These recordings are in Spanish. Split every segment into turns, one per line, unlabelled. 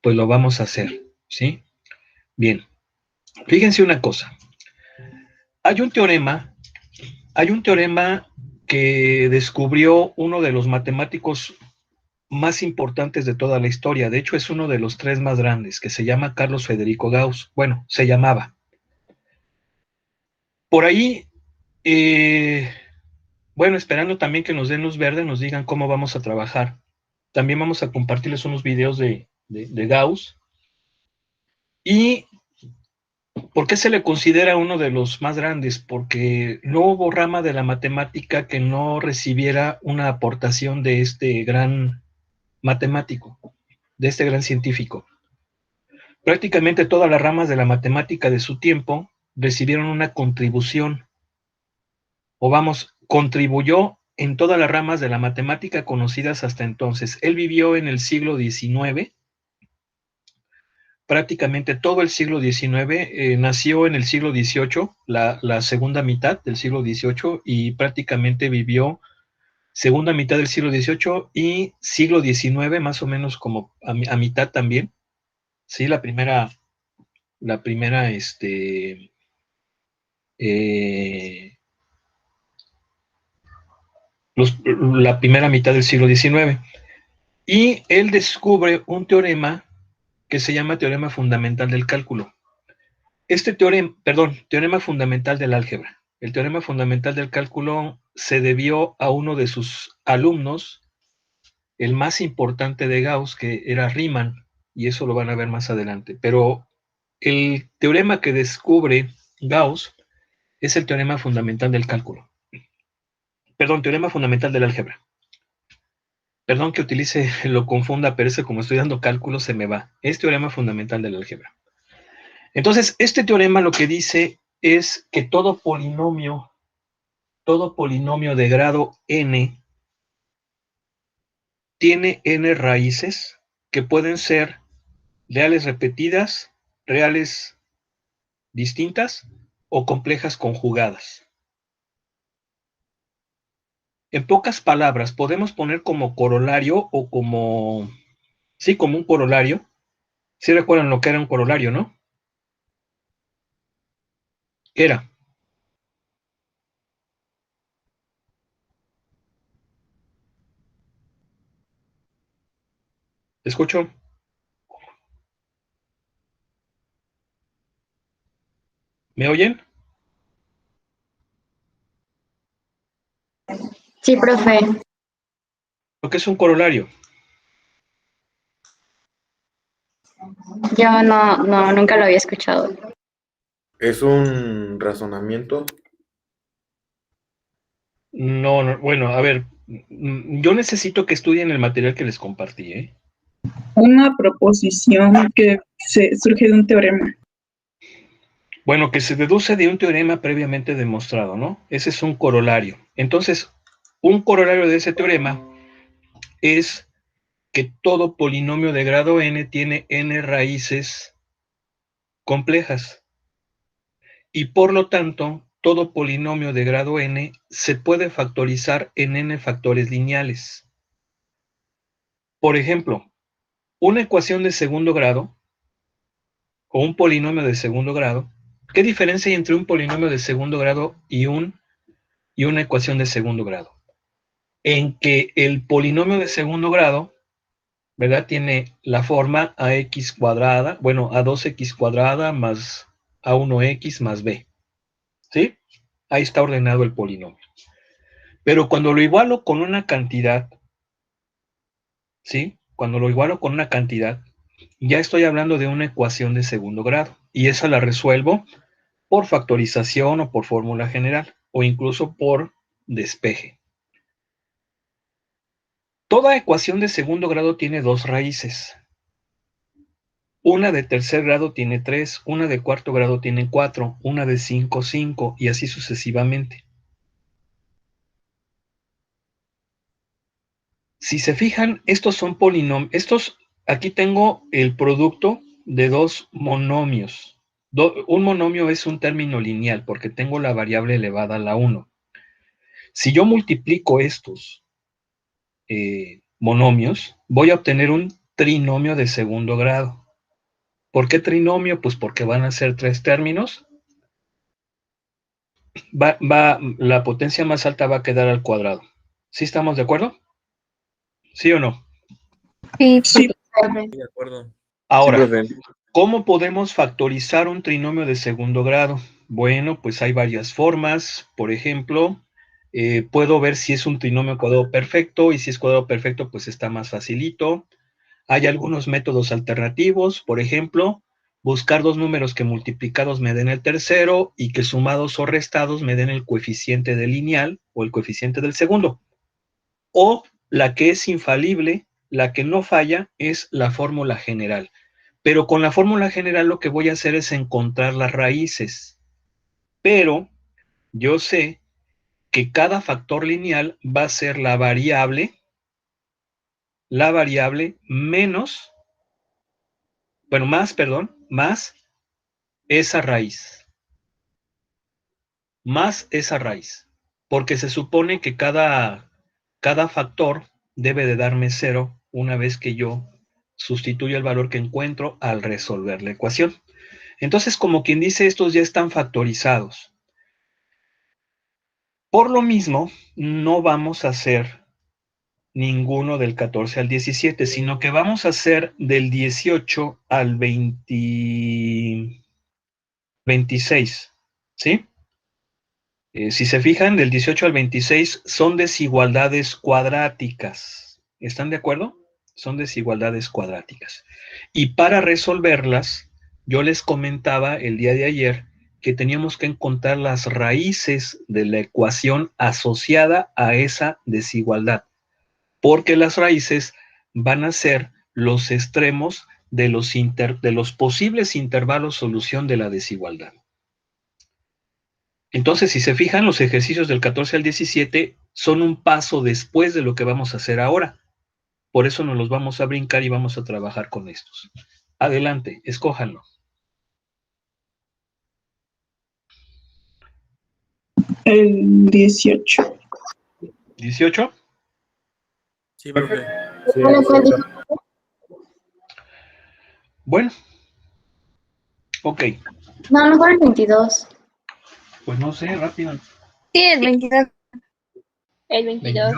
pues lo vamos a hacer, ¿sí? Bien, fíjense una cosa. Hay un teorema que descubrió uno de los matemáticos más importantes de toda la historia. De hecho, es uno de los tres más grandes, que se llama Carlos Federico Gauss. Bueno, se llamaba. Por ahí, bueno, esperando también que nos den luz verde, nos digan cómo vamos a trabajar. También vamos a compartirles unos videos de Gauss. ¿Y por qué se le considera uno de los más grandes? Porque no hubo rama de la matemática que no recibiera una aportación de este gran matemático, de este gran científico. Prácticamente todas las ramas de la matemática de su tiempo recibieron una contribución, o vamos, contribuyó en todas las ramas de la matemática conocidas hasta entonces. Él vivió en el siglo XIX, prácticamente todo el siglo XIX, nació en el siglo XVIII, la segunda mitad del siglo XVIII, y prácticamente vivió segunda mitad del siglo XVIII y siglo XIX, más o menos como a mitad también. Sí, la primera, eh, la primera mitad del siglo XIX. Y él descubre un teorema que se llama teorema fundamental del cálculo. Este teorema fundamental del álgebra. El teorema fundamental del cálculo se debió a uno de sus alumnos, el más importante de Gauss, que era Riemann, y eso lo van a ver más adelante. Pero el teorema que descubre Gauss es el teorema fundamental del cálculo. Perdón, teorema fundamental del álgebra. Perdón que utilice, lo confunda, pero ese, como estoy dando cálculos, se me va. Es teorema fundamental del álgebra. Entonces, este teorema lo que dice es que todo polinomio de grado n tiene n raíces que pueden ser reales repetidas, reales distintas o complejas conjugadas. En pocas palabras, podemos poner como corolario o como, sí, como un corolario. ¿Sí recuerdan lo que era un corolario, no? ¿Qué era? ¿Escucho? ¿Me oyen?
Sí, profe.
Lo que es un corolario.
Yo nunca lo había escuchado.
Es un razonamiento.
No, no, bueno, a ver, yo necesito que estudien el material que les compartí, ¿eh?
Una proposición que surge de un teorema.
Bueno, que se deduce de un teorema previamente demostrado, ¿no? Ese es un corolario. Entonces, un corolario de ese teorema es que todo polinomio de grado n tiene n raíces complejas. Y por lo tanto, todo polinomio de grado n se puede factorizar en n factores lineales. Por ejemplo, una ecuación de segundo grado o un polinomio de segundo grado. ¿Qué diferencia hay entre un polinomio de segundo grado y una ecuación de segundo grado? En que el polinomio de segundo grado, ¿verdad? Tiene la forma ax cuadrada, bueno, a 2x cuadrada más a1x más b, ¿sí? Ahí está ordenado el polinomio. Pero cuando lo igualo con una cantidad, ¿sí? Cuando lo igualo con una cantidad, ya estoy hablando de una ecuación de segundo grado. Y esa la resuelvo por factorización o por fórmula general, o incluso por despeje. Toda ecuación de segundo grado tiene dos raíces. Una de tercer grado tiene 3, una de cuarto grado tiene 4, una de 5, 5, y así sucesivamente. Si se fijan, estos son polinomios. Aquí tengo el producto de dos monomios. Un monomio es un término lineal porque tengo la variable elevada a la 1. Si yo multiplico estos monomios, voy a obtener un trinomio de segundo grado. ¿Por qué trinomio? Pues porque van a ser 3 términos. La potencia más alta va a quedar al cuadrado. ¿Sí estamos de acuerdo? ¿Sí o no?
Sí,
Sí.
De acuerdo.
Ahora,
Sí, profe.
¿cómo podemos factorizar un trinomio de segundo grado? Bueno, pues hay varias formas. Por ejemplo, puedo ver si es un trinomio cuadrado perfecto, y si es cuadrado perfecto, pues está más facilito. Hay algunos métodos alternativos, por ejemplo, buscar dos números que multiplicados me den el tercero y que sumados o restados me den el coeficiente del lineal o el coeficiente del segundo. O la que es infalible, la que no falla, es la fórmula general. Pero con la fórmula general lo que voy a hacer es encontrar las raíces. Pero yo sé que cada factor lineal va a ser la variable menos, bueno, más esa raíz. Más esa raíz. Porque se supone que cada factor debe de darme 0 una vez que yo sustituyo el valor que encuentro al resolver la ecuación. Entonces, como quien dice, estos ya están factorizados. Por lo mismo, no vamos a hacer ninguno del 14 al 17, sino que vamos a hacer del 18 al 26, ¿sí? Si se fijan, del 18 al 26 son desigualdades cuadráticas. ¿Están de acuerdo? Son desigualdades cuadráticas. Y para resolverlas, yo les comentaba el día de ayer que teníamos que encontrar las raíces de la ecuación asociada a esa desigualdad, porque las raíces van a ser los extremos de los posibles intervalos solución de la desigualdad. Entonces, si se fijan, los ejercicios del 14 al 17 son un paso después de lo que vamos a hacer ahora. Por eso nos los vamos a brincar y vamos a trabajar con estos. Adelante, escójanlo.
El 18.
¿18?
Sí, profe.
Sí,
Bueno, ¿cuál dijo?
Bueno, ok.
No, mejor el 22.
Pues no sé, rápido.
Sí, el 22.
El 22.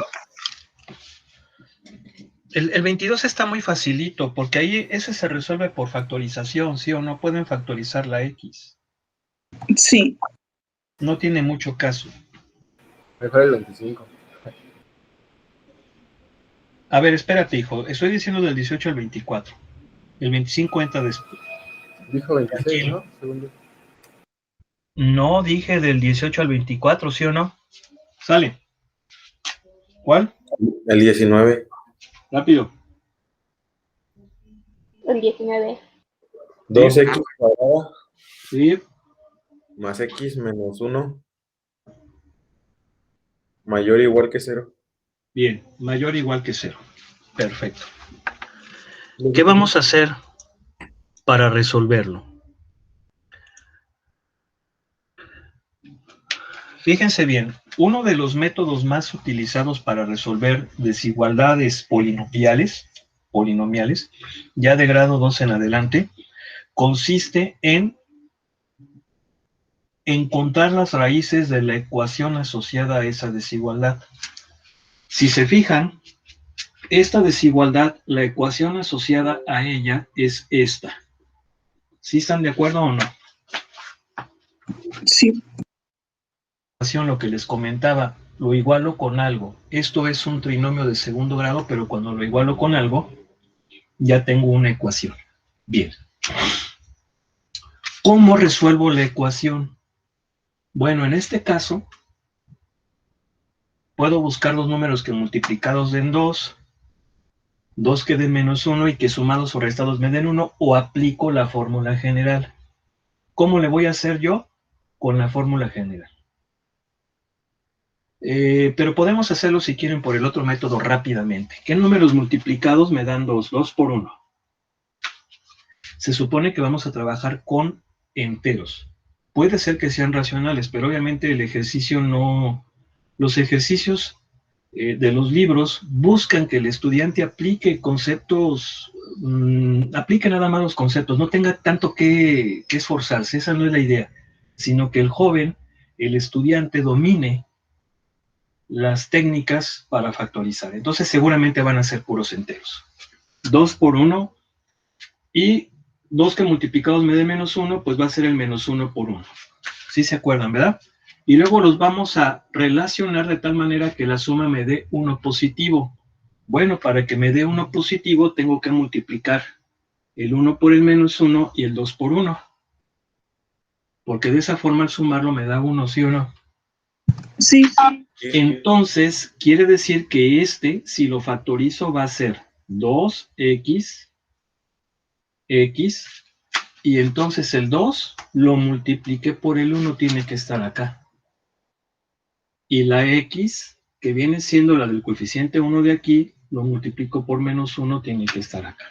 El 22 está muy facilito, porque ahí ese se resuelve por factorización, ¿sí o no? Pueden factorizar la X.
Sí.
No tiene mucho caso.
Mejor el 25.
A ver, espérate, hijo. Estoy diciendo del 18 al 24. El 25 entra después.
Dijo 26,
Tranquilo.
¿no? Segundo.
No dije del 18 al 24, ¿sí o no? Sale. ¿Cuál?
El 19.
Rápido.
El 19.
2x cuadrada
Sí.
más x menos 1 mayor o igual que 0.
Bien. Mayor o igual que 0. Perfecto. ¿Qué vamos a hacer para resolverlo? Fíjense bien, uno de los métodos más utilizados para resolver desigualdades polinomiales, ya de grado 2 en adelante, consiste en encontrar las raíces de la ecuación asociada a esa desigualdad. Si se fijan, esta desigualdad, la ecuación asociada a ella es esta. ¿Sí están de acuerdo o no?
Sí.
Lo que les comentaba, lo igualo con algo. Esto es un trinomio de segundo grado, pero cuando lo igualo con algo, ya tengo una ecuación. Bien. ¿Cómo resuelvo la ecuación? Bueno, en este caso, puedo buscar los números que multiplicados den 2, 2 que den menos 1 y que sumados o restados me den 1, o aplico la fórmula general. ¿Cómo le voy a hacer yo? Con la fórmula general. Pero podemos hacerlo si quieren por el otro método rápidamente. ¿Qué números multiplicados me dan 2? 2 por 1. Se supone que vamos a trabajar con enteros. Puede ser que sean racionales, pero obviamente el ejercicio no... Los ejercicios de los libros buscan que el estudiante aplique conceptos, aplique nada más los conceptos, no tenga tanto que esforzarse, esa no es la idea, sino que el joven, el estudiante, domine las técnicas para factorizar. Entonces seguramente van a ser puros enteros. 2 por 1 y 2 que multiplicados me dé menos 1, pues va a ser el menos 1 por 1. ¿Sí se acuerdan, verdad? Y luego los vamos a relacionar de tal manera que la suma me dé 1 positivo. Bueno, para que me dé 1 positivo tengo que multiplicar el 1 por el menos 1 y el 2 por 1. Porque de esa forma al sumarlo me da 1, ¿sí o no?
Sí.
Entonces, quiere decir que este, si lo factorizo, va a ser 2x, x, y entonces el 2 lo multipliqué por el 1, tiene que estar acá. Y la x, que viene siendo la del coeficiente 1 de aquí, lo multiplico por menos 1, tiene que estar acá.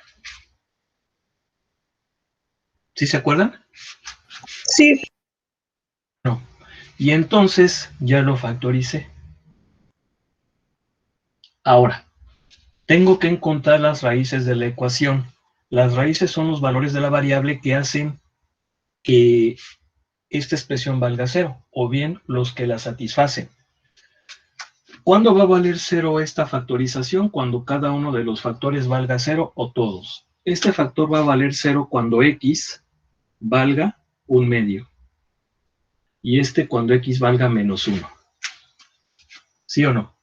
¿Sí se acuerdan?
Sí.
No. Y entonces ya lo factoricé. Ahora, tengo que encontrar las raíces de la ecuación. Las raíces son los valores de la variable que hacen que esta expresión valga 0, o bien los que la satisfacen. ¿Cuándo va a valer 0 esta factorización? Cuando cada uno de los factores valga 0 o todos. Este factor va a valer 0 cuando x valga 1/2. Y este cuando x valga menos 1. ¿Sí o no?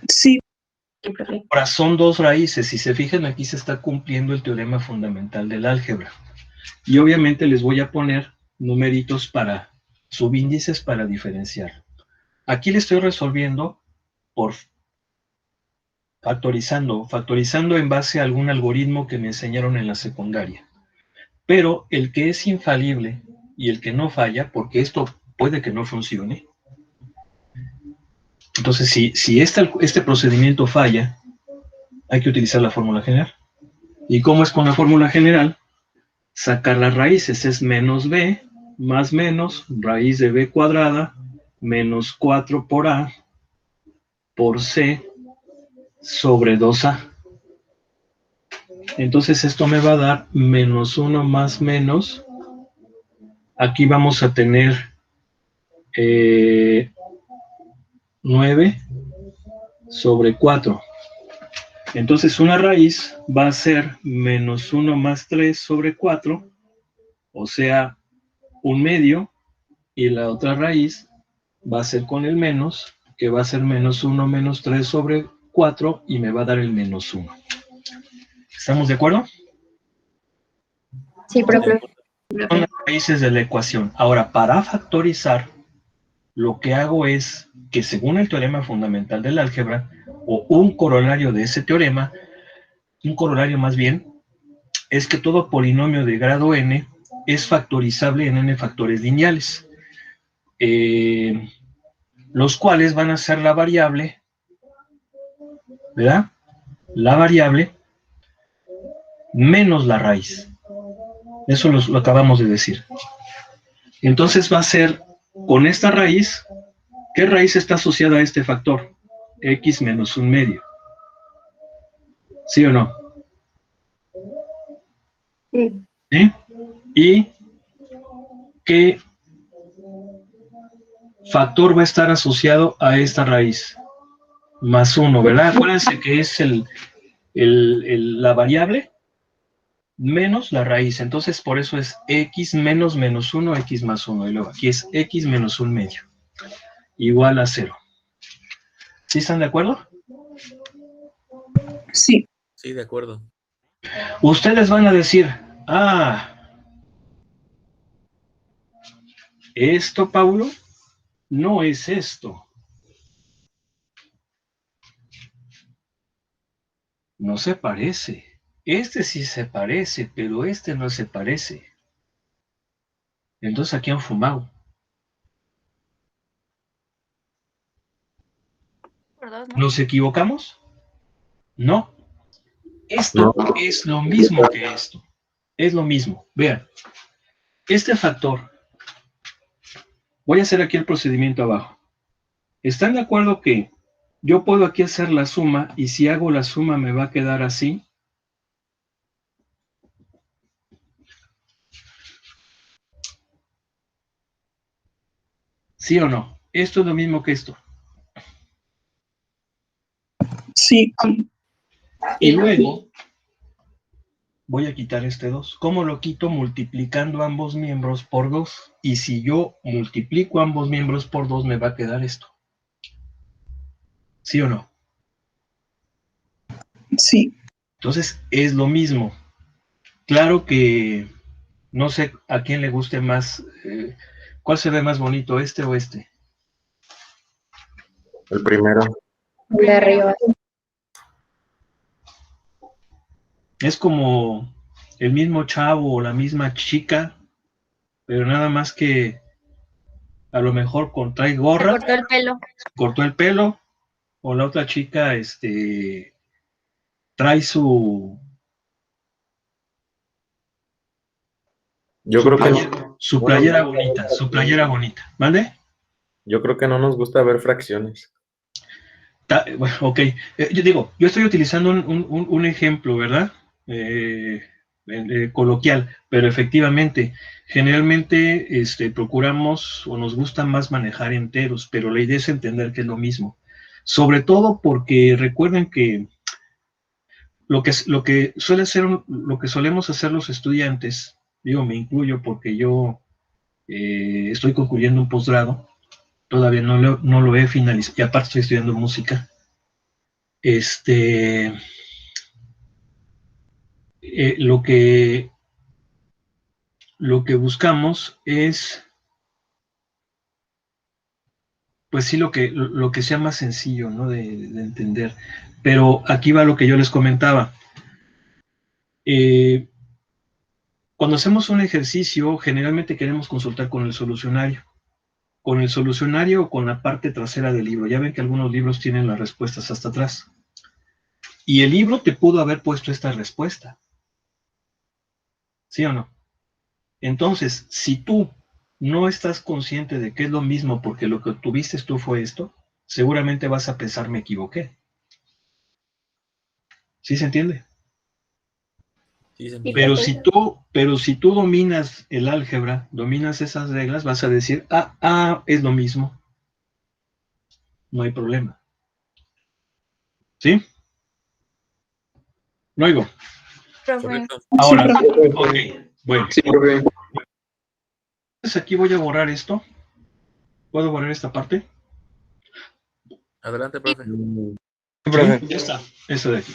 Sí.
Ahora son dos raíces. Si se fijan, aquí se está cumpliendo el teorema fundamental del álgebra. Y obviamente les voy a poner numeritos para subíndices para diferenciar. Aquí le estoy resolviendo por factorizando en base a algún algoritmo que me enseñaron en la secundaria. Pero el que es infalible y el que no falla, porque esto puede que no funcione. Entonces, si este procedimiento falla, hay que utilizar la fórmula general. ¿Y cómo es con la fórmula general? Sacar las raíces es menos b más menos raíz de b cuadrada menos 4 por a por c sobre 2a. Entonces esto me va a dar menos 1 más menos. Aquí vamos a tener 9 sobre 4. Entonces una raíz va a ser menos 1 más 3 sobre 4, o sea, 1/2, y la otra raíz va a ser con el menos, que va a ser menos 1 menos 3 sobre 4, y me va a dar el menos 1. ¿Estamos de acuerdo?
Sí, profe.
Son las raíces de la ecuación. Ahora, para factorizar, lo que hago es que según el teorema fundamental del álgebra, o un corolario de ese teorema, un corolario más bien, es que todo polinomio de grado n es factorizable en n factores lineales, los cuales van a ser la variable, ¿verdad? La variable menos la raíz. Eso lo acabamos de decir. Entonces va a ser con esta raíz. ¿Qué raíz está asociada a este factor? X menos 1/2. ¿Sí o no?
Sí.
¿Sí? ¿Y qué factor va a estar asociado a esta raíz? Más 1, ¿verdad? Acuérdense que es la variable menos la raíz. Entonces, por eso es x menos menos 1, x más 1. Y luego aquí es x menos 1/2. Igual a 0. ¿Sí están de acuerdo?
Sí.
Sí, de acuerdo.
Ustedes van a decir, esto, Paulo, no es esto. No se parece. Este sí se parece, pero este no se parece. Entonces aquí han fumado. ¿Nos equivocamos? No. Esto
No.
es lo mismo que esto. Es lo mismo. Vean. Este factor. Voy a hacer aquí el procedimiento abajo. ¿Están de acuerdo que Yo puedo aquí hacer la suma, y si hago la suma me va a quedar así. ¿Sí o no? Esto es lo mismo que esto.
Sí.
Y luego voy a quitar este 2. ¿Cómo lo quito? Multiplicando ambos miembros por 2. Y si yo multiplico ambos miembros por 2, me va a quedar esto. ¿Sí o no?
Sí.
Entonces, es lo mismo. Claro que no sé a quién le guste más. ¿Cuál se ve más bonito, este o este?
El primero.
El de arriba.
Es como el mismo chavo o la misma chica, pero nada más que a lo mejor trae gorra,
Cortó el pelo.
cortó el pelo, o la otra chica trae
Yo creo que no.
su
No nos
playera
gusta ver
bonita, su
fracciones.
playera bonita, ¿vale?
Yo creo que no nos gusta ver fracciones.
Bueno, ok, yo digo, yo estoy utilizando un ejemplo, ¿verdad? Coloquial, pero efectivamente, generalmente procuramos o nos gusta más manejar enteros, pero la idea es entender que es lo mismo. Sobre todo porque recuerden que lo que suele hacer, lo que solemos hacer los estudiantes, digo, me incluyo porque yo estoy concluyendo un posgrado, todavía no lo he finalizado, y aparte estoy estudiando música. Lo que buscamos es, pues sí, lo que sea más sencillo, ¿no? De entender. Pero aquí va lo que yo les comentaba. Eh, Cuando hacemos un ejercicio, generalmente queremos consultar con el solucionario. Con el solucionario o con la parte trasera del libro. Ya ven que algunos libros tienen las respuestas hasta atrás. Y el libro te pudo haber puesto esta respuesta. ¿Sí o no? Entonces, si tú no estás consciente de que es lo mismo porque lo que tuviste tú fue esto, seguramente vas a pensar me equivoqué. ¿Sí se entiende?
Sí, se
Sí,
entiende.
Pero si tú dominas el álgebra, dominas esas reglas, vas a decir, es lo mismo. No hay problema. ¿Sí? No oigo.
Correcto.
Ahora,
Sí, profe.
ok, bueno.
Sí, profe.
Entonces aquí voy a borrar esto. ¿Puedo borrar esta parte?
Adelante, profe.
Sí, ya está. Eso de aquí.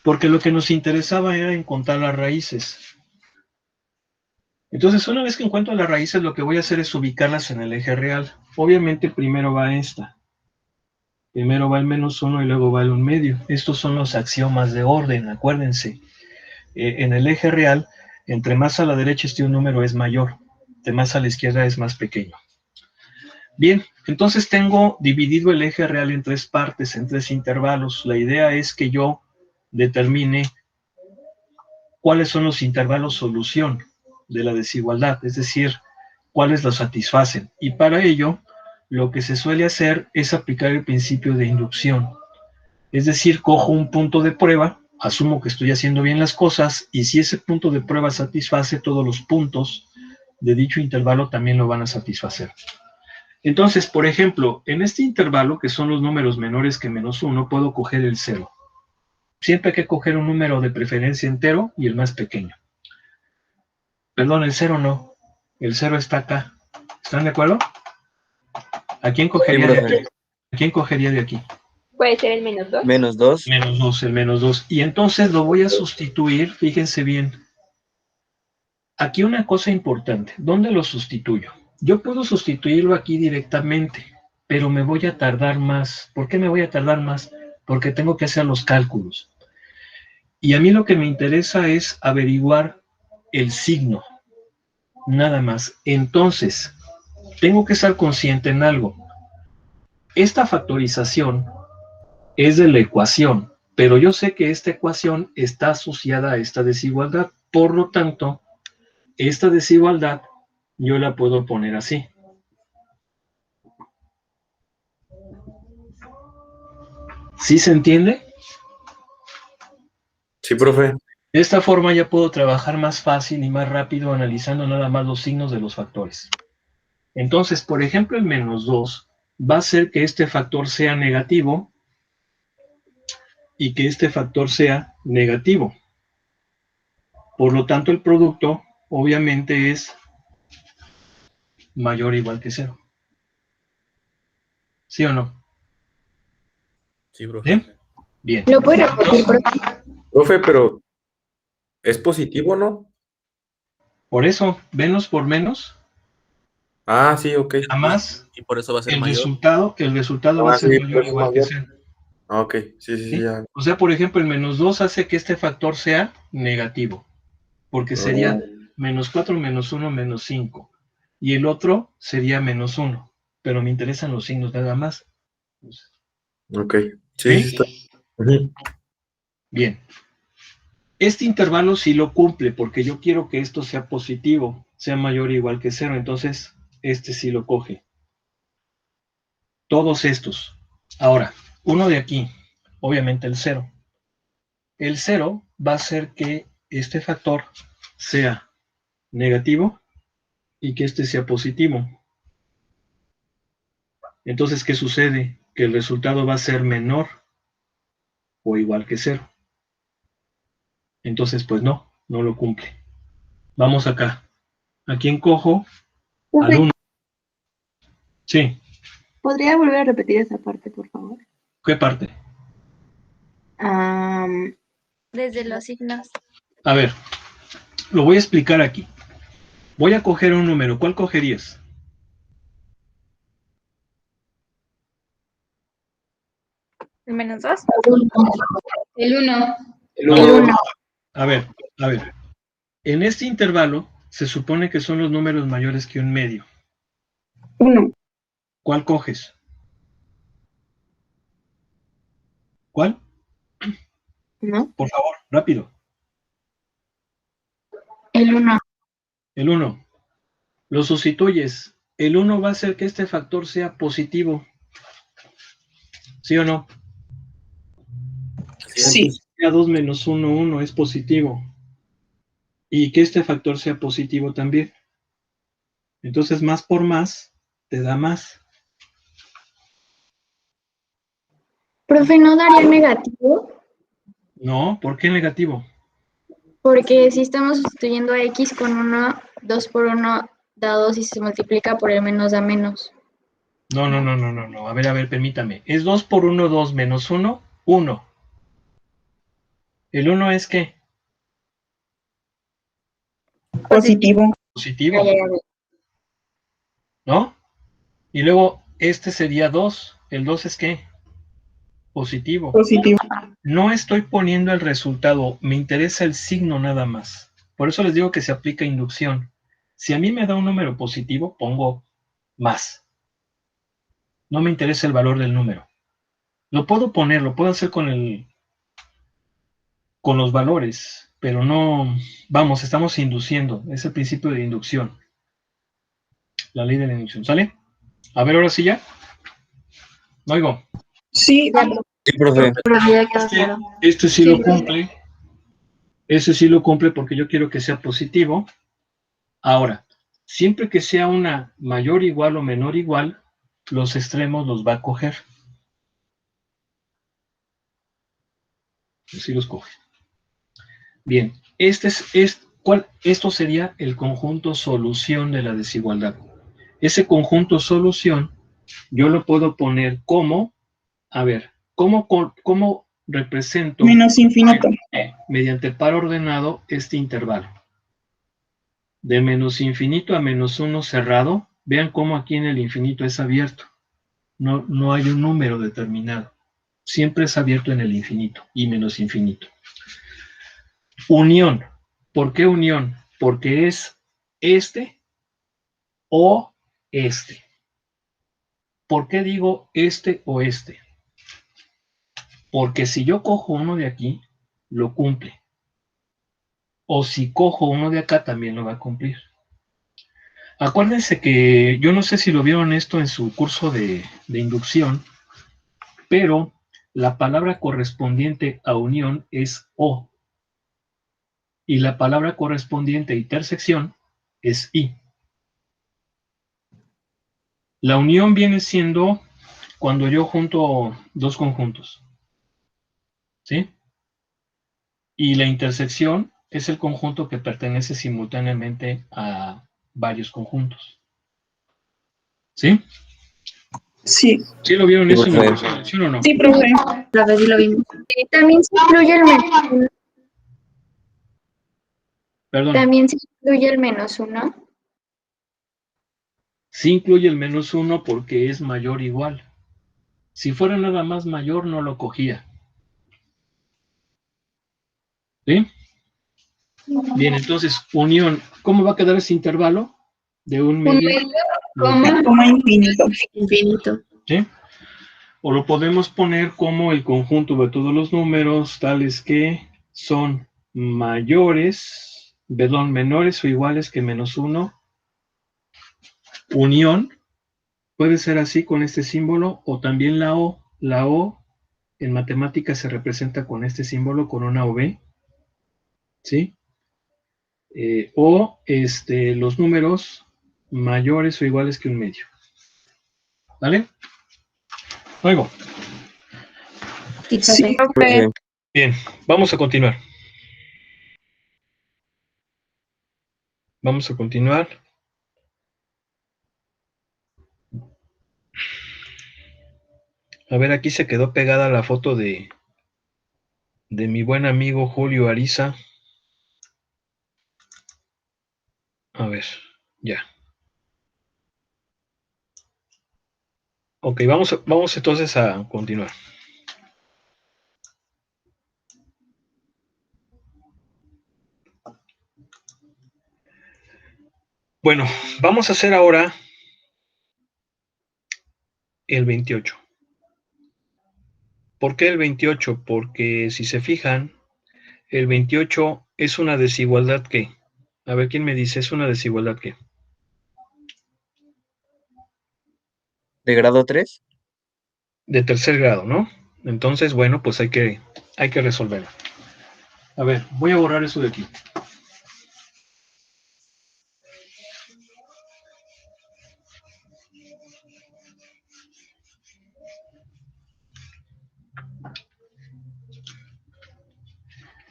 Porque lo que nos interesaba era encontrar las raíces. Entonces, una vez que encuentro las raíces, lo que voy a hacer es ubicarlas en el eje real. Obviamente, primero va esta. Primero va el -1 y luego va el 1/2. Estos son los axiomas de orden, acuérdense. En el eje real, entre más a la derecha esté un número es mayor, de más a la izquierda es más pequeño. Bien, entonces tengo dividido el eje real en 3 partes, en 3 intervalos. La idea es que yo determine cuáles son los intervalos solución de la desigualdad, es decir, cuáles lo satisfacen. Y para ello, lo que se suele hacer es aplicar el principio de inducción. Es decir, cojo un punto de prueba, asumo que estoy haciendo bien las cosas, y si ese punto de prueba satisface, todos los puntos de dicho intervalo también lo van a satisfacer. Entonces, por ejemplo, en este intervalo, que son los números menores que -1, puedo coger el 0. Siempre hay que coger un número de preferencia entero y el más pequeño. Perdón, el 0 no. El 0 está acá. ¿Están de acuerdo? ¿A quién cogería de aquí? ¿A quién cogería de aquí?
Puede ser el -2.
-2.
-2, el -2. Y entonces lo voy a sustituir, fíjense bien. Aquí una cosa importante. ¿Dónde lo sustituyo? Yo puedo sustituirlo aquí directamente, pero me voy a tardar más. ¿Por qué me voy a tardar más? Porque tengo que hacer los cálculos. Y a mí lo que me interesa es averiguar el signo, nada más. Entonces, tengo que estar consciente en algo. Esta factorización es de la ecuación, pero yo sé que esta ecuación está asociada a esta desigualdad. Por lo tanto, esta desigualdad yo la puedo poner así. ¿Sí se entiende?
Sí, profe.
De esta forma ya puedo trabajar más fácil y más rápido analizando nada más los signos de los factores. Entonces, por ejemplo, el -2 va a hacer que este factor sea negativo y que este factor sea negativo. Por lo tanto, el producto obviamente es mayor o igual que 0. ¿Sí o no?
Sí, profe.
¿Sí? Bien.
¿Lo puede repetir, profe?
Profe, pero ¿es positivo, no?
Por eso, menos por menos,
Ah, sí, ok.
a más,
Y por eso va a ser
el
mayor.
resultado va a
Ah,
ser
sí,
mayor
por
o
eso es
igual que
mayor.
0.
Ah, ok. Sí, sí, sí,
¿Sí?
ya.
O sea, por ejemplo, el -2 hace que este factor sea negativo, porque sería -4, -1, -5. Y el otro sería -1. Pero me interesan los signos nada más.
Ok. Sí, sí,
¿Sí?
está. Ujú.
Bien. Este intervalo sí lo cumple, porque yo quiero que esto sea positivo, sea mayor o igual que 0. Entonces, este sí lo coge. Todos estos. Ahora, uno de aquí, obviamente el 0. El 0 va a hacer que este factor sea negativo y que este sea positivo. Entonces, ¿qué sucede? Que el resultado va a ser menor o igual que 0. Entonces, pues no lo cumple. Vamos acá. ¿A quién cojo? Al
Profe,
1. Sí.
¿podría volver a repetir esa parte, por favor?
¿Qué parte?
Desde los signos.
A ver, lo voy a explicar aquí. Voy a coger un número. ¿Cuál cogerías?
¿El -2?
El 1.
El
No.
El
uno.
1.
A ver. En este intervalo se supone que son los números mayores que un medio.
1.
¿Cuál coges? ¿Cuál?
¿No?
Por favor, rápido.
El 1.
El 1. Lo sustituyes. El 1 va a hacer que este factor sea positivo. ¿Sí o no?
Así es.
Sí.
Entonces, 2 menos 1, 1 es positivo. Y que este factor sea positivo también. Entonces, más por más te da más.
Profe, ¿no daría negativo?
No, ¿por qué negativo?
Porque si estamos sustituyendo a x con 1, 2 por 1 da 2 y se multiplica por el menos da menos.
No. A ver, permítame. Es 2 por 1, 2 menos 1, 1. ¿El 1 es qué?
Positivo.
Positivo,
Ya.
¿no? Y luego este sería 2. ¿El 2 es qué? Positivo.
Positivo.
No estoy poniendo el resultado, me interesa el signo nada más. Por eso les digo que se aplica inducción. Si a mí me da un número positivo, pongo más. No me interesa el valor del número. Lo puedo poner, lo puedo hacer con los valores, pero no, vamos, estamos induciendo. Es el principio de inducción. La ley de la inducción, ¿sale? A ver, ahora sí ya. No oigo.
Sí.
Sí, profe.
Profe, ya quedó claro.
Este sí
Sí,
lo
profe.
cumple. Ese sí lo cumple porque yo quiero que sea positivo. Ahora, siempre que sea una mayor igual o menor igual, los extremos los va a coger. Así los coge. Bien, esto sería el conjunto solución de la desigualdad. Ese conjunto solución yo lo puedo poner como, a ver, ¿cómo represento
Menos infinito.
mediante par ordenado este intervalo? De menos infinito a menos 1 cerrado, vean cómo aquí en el infinito es abierto. No hay un número determinado. Siempre es abierto en el infinito y menos infinito. Unión. ¿Por qué unión? Porque es este o este. ¿Por qué digo este o este? Porque si yo cojo uno de aquí, lo cumple. O si cojo uno de acá, también lo va a cumplir. Acuérdense que yo no sé si lo vieron esto en su curso de inducción, pero la palabra correspondiente a unión es o. Y la palabra correspondiente a intersección es y. La unión viene siendo cuando yo junto dos conjuntos. ¿Sí? Y la intersección es el conjunto que pertenece simultáneamente a varios conjuntos. ¿Sí?
Sí,
¿Sí lo vieron
Sí,
eso en la
profe.
presentación o no?
sí, profe.
La vez sí lo vimos.
También se incluye el menos uno.
Perdón.
También se incluye el menos uno.
Sí incluye el menos uno porque es mayor o igual. Si fuera nada más mayor, no lo cogía. ¿Sí? Bien, entonces, unión. ¿Cómo va a quedar ese intervalo? De un medio.
Coma infinito.
Infinito.
¿Sí? O lo podemos poner como el conjunto de todos los números, tales que son mayores, menores o iguales que menos uno. Unión. Puede ser así con este símbolo, o también la O. La O en matemáticas se representa con este símbolo, con una OV. ¿Sí? Los números mayores o iguales que un medio. ¿Vale? Luego.
Sí,
Sí,
profe.
Profe.
Bien, vamos a continuar. Vamos a continuar. A ver, aquí se quedó pegada la foto de mi buen amigo Julio Ariza. A ver, ya. Ok, vamos entonces a continuar. Bueno, vamos a hacer ahora el 28. ¿Por qué el 28? Porque si se fijan, el 28 es una desigualdad ¿qué? A ver, ¿quién me dice? ¿Es una desigualdad qué?
¿De grado 3?
De tercer grado, ¿no? Entonces, bueno, pues hay que resolverlo. A ver, voy a borrar eso de aquí.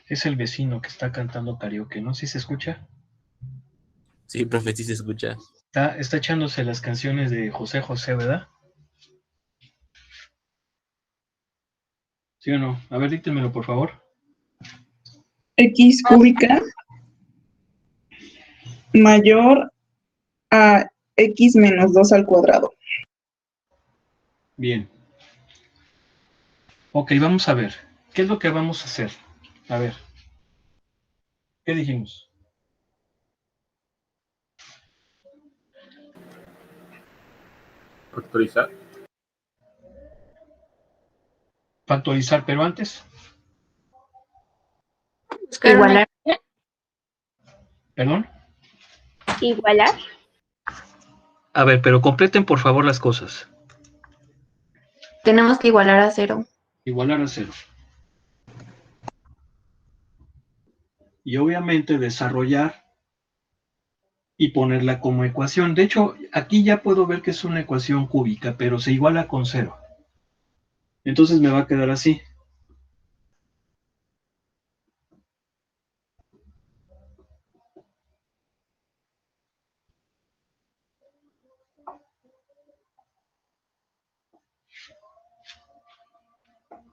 Es el vecino que está cantando karaoke, ¿no? ¿Sí se escucha?
Sí, profe, sí se escucha.
Está echándose las canciones de José José, ¿verdad? ¿Sí o no? A ver, díctenmelo, por favor.
X cúbica mayor a X menos 2 al cuadrado.
Bien. Ok, vamos a ver. ¿Qué es lo que vamos a hacer? A ver. ¿Qué dijimos?
Factorizar.
Factorizar, pero antes.
Igualar.
¿Perdón?
Igualar.
A ver, pero completen por favor las cosas.
Tenemos que igualar a 0.
Igualar a 0. Y obviamente desarrollar y ponerla como ecuación. De hecho, aquí ya puedo ver que es una ecuación cúbica, pero se iguala con 0. Entonces me va a quedar así.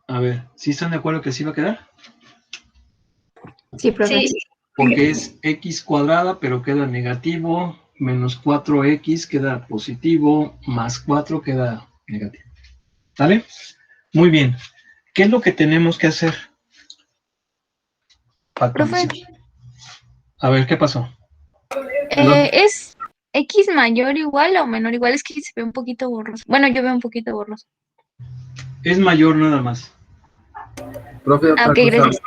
A ver, ¿sí están de acuerdo que así va a quedar?
Sí, profe.
Sí.
Porque es x cuadrada, pero queda negativo, menos 4x queda positivo, más 4 queda negativo. ¿Vale? Muy bien. ¿Qué es lo que tenemos que hacer?
Profe,
A ver, ¿qué pasó?
¿es X mayor igual o menor igual? Es que se ve un poquito borroso. Bueno, yo veo un poquito borroso.
Es mayor nada más.
Profe, otra
Ok,
cosa,
gracias.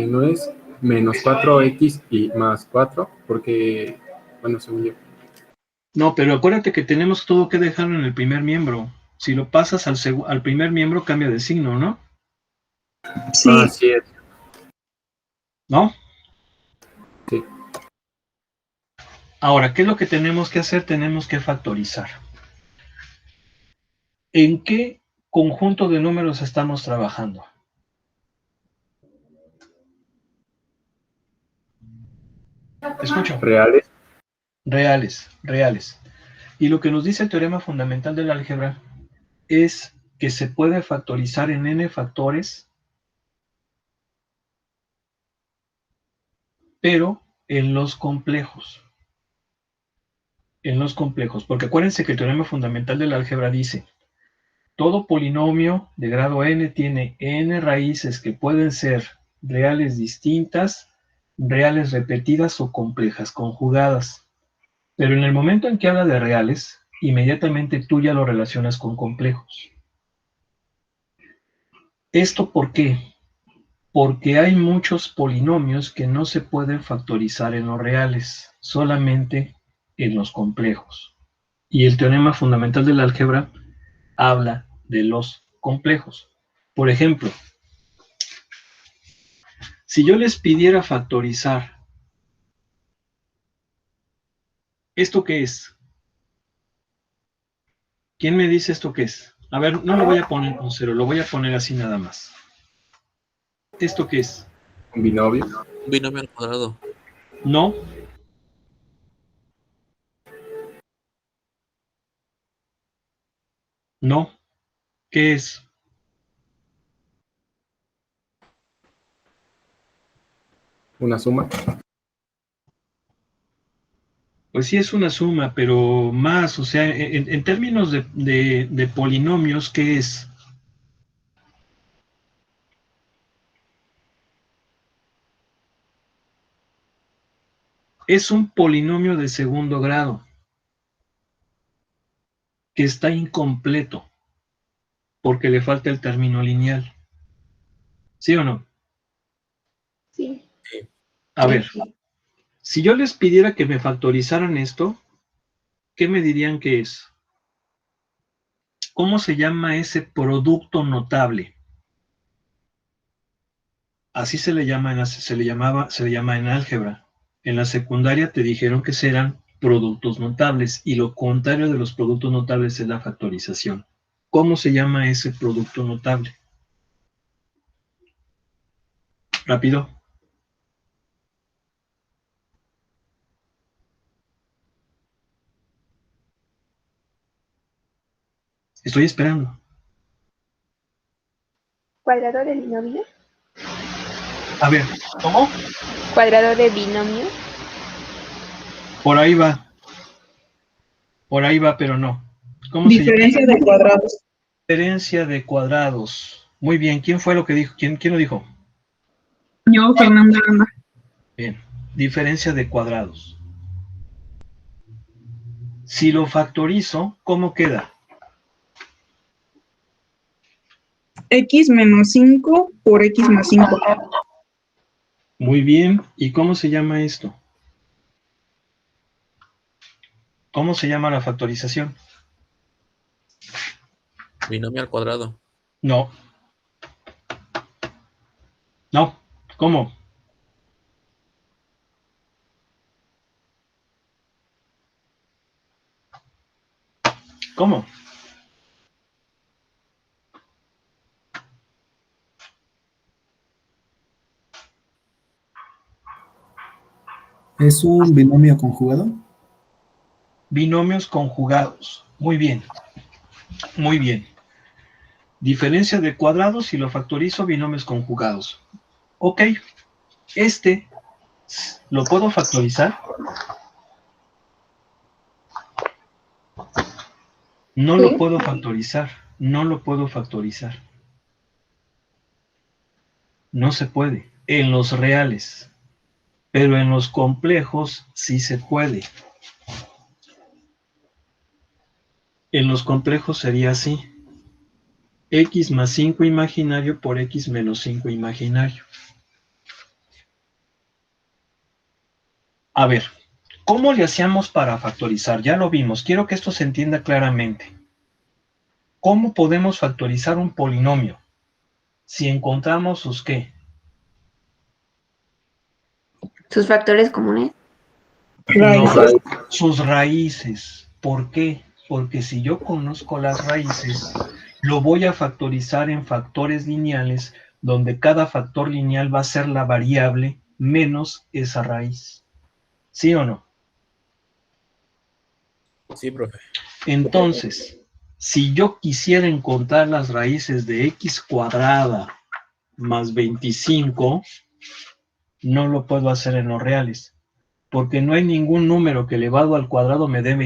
no es menos 4x y más 4, porque, bueno, según yo.
No, pero acuérdate que tenemos todo que dejarlo en el primer miembro. Si lo pasas al primer miembro, cambia de signo, ¿no?
Sí,
Así es.
¿No?
Sí.
Ahora, ¿qué es lo que tenemos que hacer? Tenemos que factorizar. ¿En qué conjunto de números estamos trabajando? Escucho.
Reales.
Reales. Y lo que nos dice el teorema fundamental del álgebra es que se puede factorizar en n factores, pero en los complejos. En los complejos. Porque acuérdense que el teorema fundamental del álgebra dice: todo polinomio de grado n tiene n raíces que pueden ser reales distintas, reales repetidas o complejas conjugadas. Pero en el momento en que habla de reales, inmediatamente tú ya lo relacionas con complejos. ¿Esto por qué? Porque hay muchos polinomios que no se pueden factorizar en los reales, solamente en los complejos. Y el teorema fundamental del álgebra habla de los complejos. Por ejemplo, si yo les pidiera factorizar, ¿esto qué es? ¿Quién me dice esto qué es? A ver, no lo voy a poner con cero, lo voy a poner así nada más. ¿Esto qué es?
Un binomio.
Un binomio al cuadrado.
No. No. ¿Qué es?
Una suma.
Pues sí es una suma, pero más, o sea, en términos de polinomios, ¿qué es? Es un polinomio de segundo grado que está incompleto porque le falta el término lineal. ¿Sí o no?
Sí.
A ver, si yo les pidiera que me factorizaran esto, ¿qué me dirían que es? ¿Cómo se llama ese producto notable? Así se le llama se le llama en álgebra. En la secundaria te dijeron que serán productos notables y lo contrario de los productos notables es la factorización. ¿Cómo se llama ese producto notable? Rápido. Estoy esperando.
¿Cuadrado de binomio?
A ver, ¿cómo?
¿Cuadrado de binomio?
Por ahí va. Por ahí va, pero no. ¿Cómo se llama?
diferencia de cuadrados.
Diferencia de cuadrados. Muy bien. ¿Quién fue lo que dijo? ¿Quién lo dijo?
Yo, Fernanda Aranda.
Bien. Diferencia de cuadrados. Si lo factorizo, ¿cómo queda?
X menos 5 por X más 5.
Muy bien. ¿Y cómo se llama esto? ¿Cómo se llama la factorización?
Binomio al cuadrado.
No. No. ¿Cómo? ¿Cómo?
¿Es un binomio conjugado?
Binomios conjugados. Muy bien. Muy bien. Diferencia de cuadrados y lo factorizo binomios conjugados. Ok. Este lo puedo factorizar. No lo puedo factorizar. No lo puedo factorizar. No se puede. En los reales. Pero en los complejos sí se puede. En los complejos sería así. X más 5 imaginario por X menos 5 imaginario. A ver, ¿cómo le hacíamos para factorizar? Ya lo vimos. Quiero que esto se entienda claramente. ¿Cómo podemos factorizar un polinomio? Si encontramos sus ¿qué?
Sus factores comunes.
Raíces.
No, sus raíces. ¿Por qué? Porque si yo conozco las raíces, lo voy a factorizar en factores lineales, donde cada factor lineal va a ser la variable menos esa raíz. ¿Sí o no?
Sí, profe.
Entonces, si yo quisiera encontrar las raíces de x cuadrada más 25, no lo puedo hacer en los reales, porque no hay ningún número que elevado al cuadrado me dé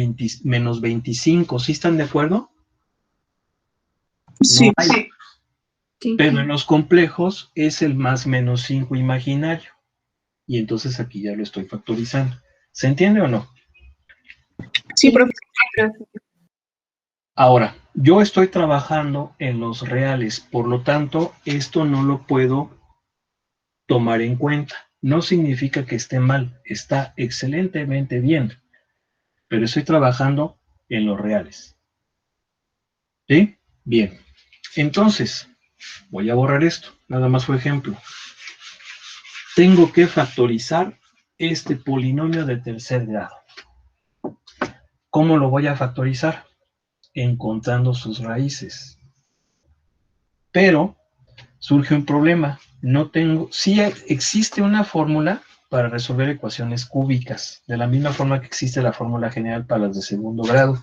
menos 25. ¿Sí están de acuerdo?
Sí.
No hay.
Sí.
Pero en los complejos es el más menos 5 imaginario. Y entonces aquí ya lo estoy factorizando. ¿Se entiende o no?
Sí, profe.
Ahora, yo estoy trabajando en los reales, por lo tanto, esto no lo puedo tomar en cuenta. No significa que esté mal, está excelentemente bien, pero estoy trabajando en los reales. ¿Sí? Bien. Entonces, voy a borrar esto, nada más fue ejemplo. Tengo que factorizar este polinomio de tercer grado. ¿Cómo lo voy a factorizar? Encontrando sus raíces. Pero surge un problema. No tengo, sí existe una fórmula para resolver ecuaciones cúbicas, de la misma forma que existe la fórmula general para las de segundo grado.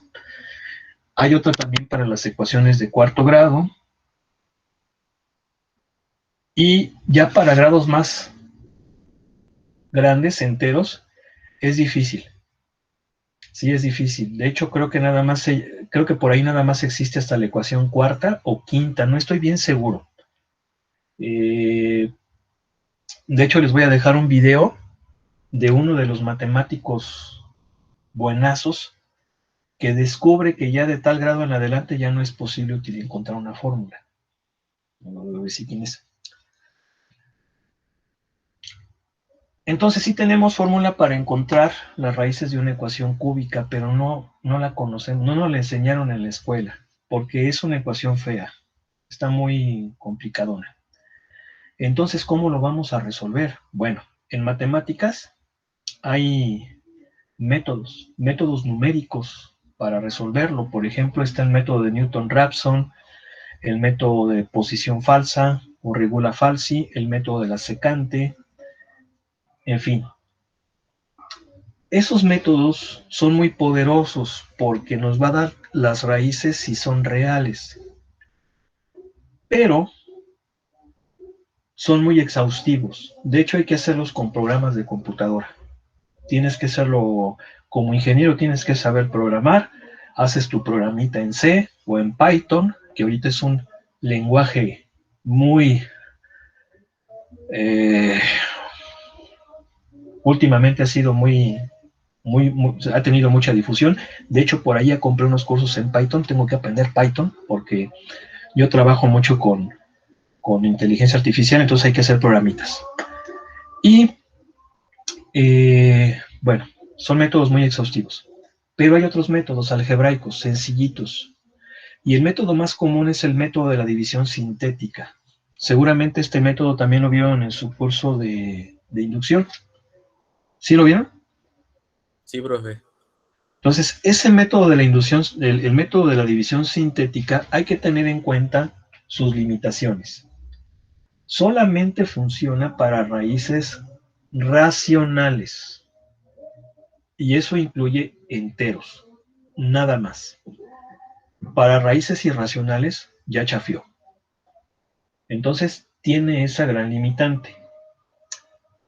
Hay otra también para las ecuaciones de cuarto grado. Y ya para grados más grandes, enteros, es difícil. Sí, es difícil. De hecho, creo que por ahí nada más existe hasta la ecuación cuarta o quinta. No estoy bien seguro. De hecho, les voy a dejar un video de uno de los matemáticos buenazos que descubre que ya de tal grado en adelante ya no es posible encontrar una fórmula. No voy a decir quién es. Entonces sí tenemos fórmula para encontrar las raíces de una ecuación cúbica, pero no la conocemos, no nos la enseñaron en la escuela, porque es una ecuación fea, está muy complicadona. Entonces, ¿cómo lo vamos a resolver? Bueno, en matemáticas hay métodos numéricos para resolverlo. Por ejemplo, está el método de Newton-Raphson, el método de posición falsa o regula falsi, el método de la secante, en fin. Esos métodos son muy poderosos porque nos va a dar las raíces si son reales, pero son muy exhaustivos. De hecho, hay que hacerlos con programas de computadora. Tienes que hacerlo como ingeniero, tienes que saber programar, haces tu programita en C o en Python, que ahorita es un lenguaje muy... últimamente ha sido ha tenido mucha difusión. De hecho, por ahí ya compré unos cursos en Python, tengo que aprender Python, porque yo trabajo mucho con inteligencia artificial, entonces hay que hacer programitas. Y, bueno, son métodos muy exhaustivos. Pero hay otros métodos algebraicos, sencillitos. Y el método más común es el método de la división sintética. Seguramente este método también lo vieron en su curso de inducción. ¿Sí lo vieron?
Sí, profe.
Entonces, ese método de la inducción, el método de la división sintética, hay que tener en cuenta sus limitaciones. Solamente funciona para raíces racionales. Y eso incluye enteros, nada más. Para raíces irracionales, ya chafió. Entonces, tiene esa gran limitante.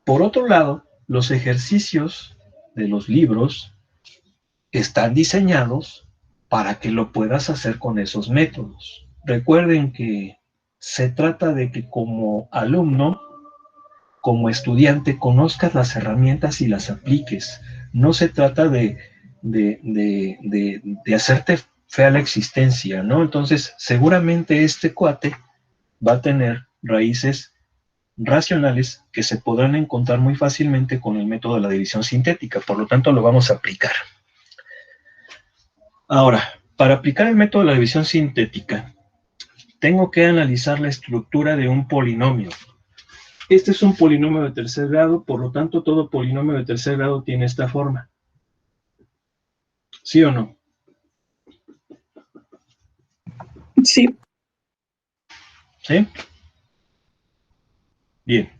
Por otro lado, los ejercicios de los libros están diseñados para que lo puedas hacer con esos métodos. Recuerden que se trata de que como alumno, como estudiante, conozcas las herramientas y las apliques. No se trata de hacerte fea la existencia, ¿no? Entonces, seguramente este cuate va a tener raíces racionales que se podrán encontrar muy fácilmente con el método de la división sintética, por lo tanto lo vamos a aplicar. Ahora, Para aplicar el método de la división sintética, tengo que analizar la estructura de un polinomio. Este es un polinomio de tercer grado, por lo tanto, todo polinomio de tercer grado tiene esta forma. ¿Sí o no?
Sí.
¿Sí? Bien.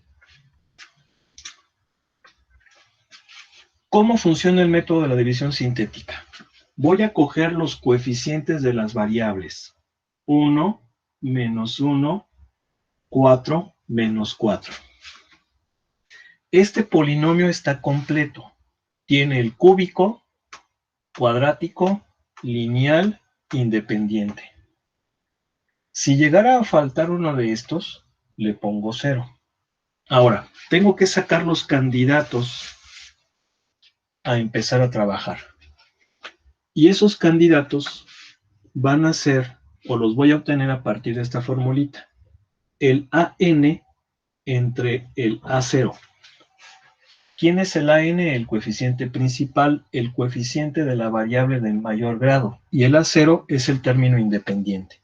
¿Cómo funciona el método de la división sintética? Voy a coger los coeficientes de las variables. 1, menos 1, 4, menos 4. Este polinomio está completo. Tiene el cúbico, cuadrático, lineal, independiente. Si llegara a faltar uno de estos, le pongo 0. Ahora, tengo que sacar los candidatos a empezar a trabajar. Y esos candidatos van a ser, o los voy a obtener a partir de esta formulita, el AN entre el A0. ¿Quién es el AN? El coeficiente principal, el coeficiente de la variable de mayor grado, y el A0 es el término independiente.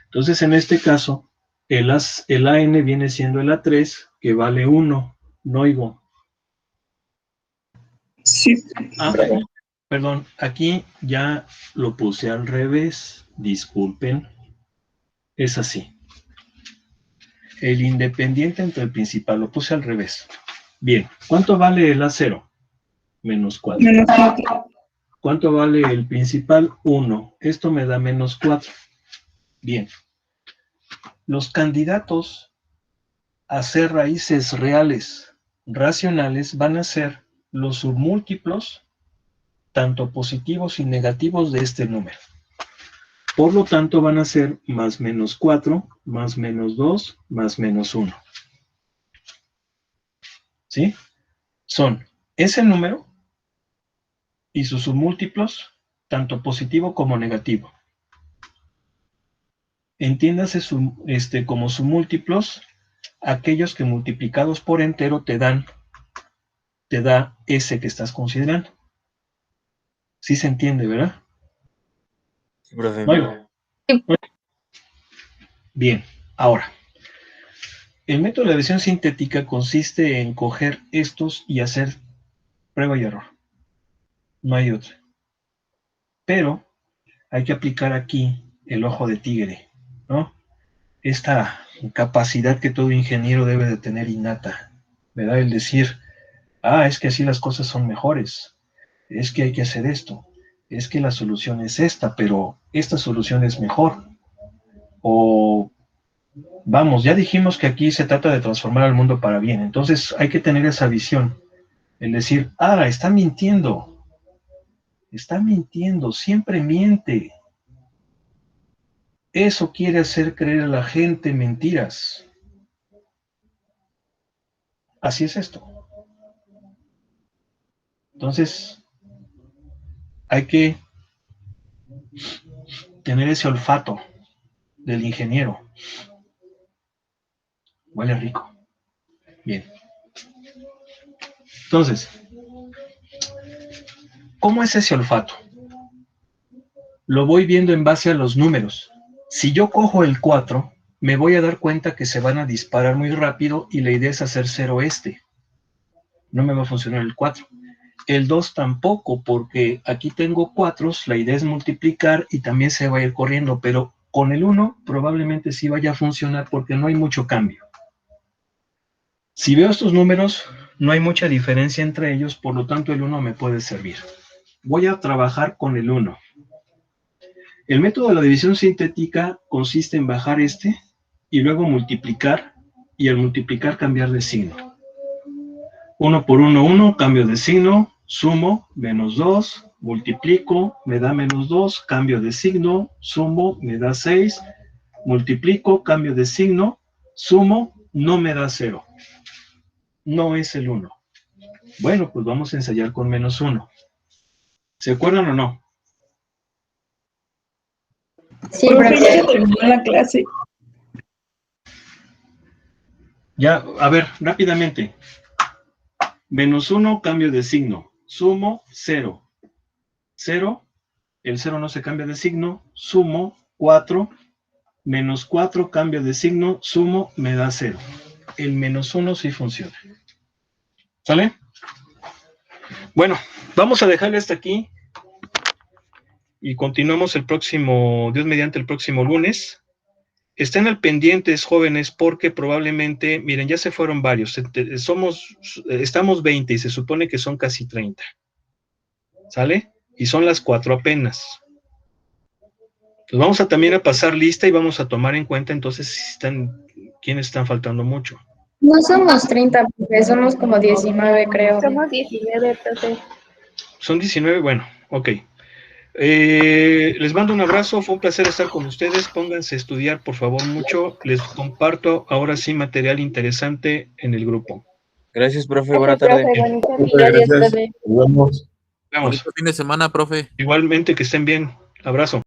Entonces, en este caso, el AN viene siendo el A3, que vale 1. No oigo.
Sí.
Perdón, aquí ya lo puse al revés. Disculpen. Es así. El independiente entre el principal lo puse al revés. Bien, ¿cuánto vale el A0? Menos 4.
Menos 4.
¿Cuánto vale el principal? 1. Esto me da menos 4. Bien. Los candidatos a ser raíces reales racionales van a ser los submúltiplos, tanto positivos y negativos de este número. Por lo tanto, van a ser más menos 4, más menos 2, más menos 1. ¿Sí? Son ese número y sus submúltiplos, tanto positivo como negativo. Entiéndase como submúltiplos aquellos que multiplicados por entero te da ese que estás considerando. Sí se entiende, ¿verdad?
Sí, profe.
Bueno. Bien, ahora. El método de la división sintética consiste en coger estos y hacer prueba y error. No hay otra. Pero hay que aplicar aquí el ojo de tigre, ¿no? Esta capacidad que todo ingeniero debe de tener innata, ¿verdad? El decir, es que así las cosas son mejores, es que hay que hacer esto, es que la solución es esta, pero esta solución es mejor. O, vamos, ya dijimos que aquí se trata de transformar al mundo para bien, entonces hay que tener esa visión, el decir, está mintiendo, siempre miente. Eso quiere hacer creer a la gente mentiras. Así es esto. Entonces, hay que tener ese olfato del ingeniero. Huele rico. Bien. Entonces, ¿cómo es ese olfato? Lo voy viendo en base a los números. Si yo cojo el 4, me voy a dar cuenta que se van a disparar muy rápido y la idea es hacer 0 este. No me va a funcionar el 4. El 2 tampoco, porque aquí tengo 4, la idea es multiplicar y también se va a ir corriendo, pero con el 1 probablemente sí vaya a funcionar porque no hay mucho cambio. Si veo estos números, no hay mucha diferencia entre ellos, por lo tanto el 1 me puede servir. Voy a trabajar con el 1. El método de la división sintética consiste en bajar este y luego multiplicar, y al multiplicar cambiar de signo. 1 por 1, 1, cambio de signo, sumo, menos 2, multiplico, me da menos 2, cambio de signo, sumo, me da 6, multiplico, cambio de signo, sumo, no me da 0. No es el 1. Bueno, pues vamos a ensayar con menos 1. ¿Se acuerdan o no?
Sí,
Profe, ya
profe.
se terminó la clase.
Ya, a ver, rápidamente. Menos 1, cambio de signo. Sumo, 0. 0, el 0 no se cambia de signo, sumo 4, menos 4 cambio de signo, sumo, me da 0. El menos 1 sí funciona. ¿Sale? Bueno, vamos a dejarle hasta aquí y continuamos el próximo, Dios mediante, el próximo lunes. Estén al pendientes, jóvenes, porque probablemente, miren, ya se fueron varios, estamos 20 y se supone que son casi 30. ¿Sale? Y son las 4 apenas. Entonces vamos a también a pasar lista y vamos a tomar en cuenta entonces si quiénes están faltando mucho.
No somos 30, profe, somos como 19, creo.
Somos 19, profe.
Son 19, bueno, ok. Les mando un abrazo, fue un placer estar con ustedes, pónganse a estudiar por favor mucho, les comparto ahora sí material interesante en el grupo.
Gracias, profe, buena tarde.
Profe, bonito día, adiós, profe.
Nos vemos.
Vamos.
Bonito fin de semana, profe.
Igualmente, que estén bien, abrazo.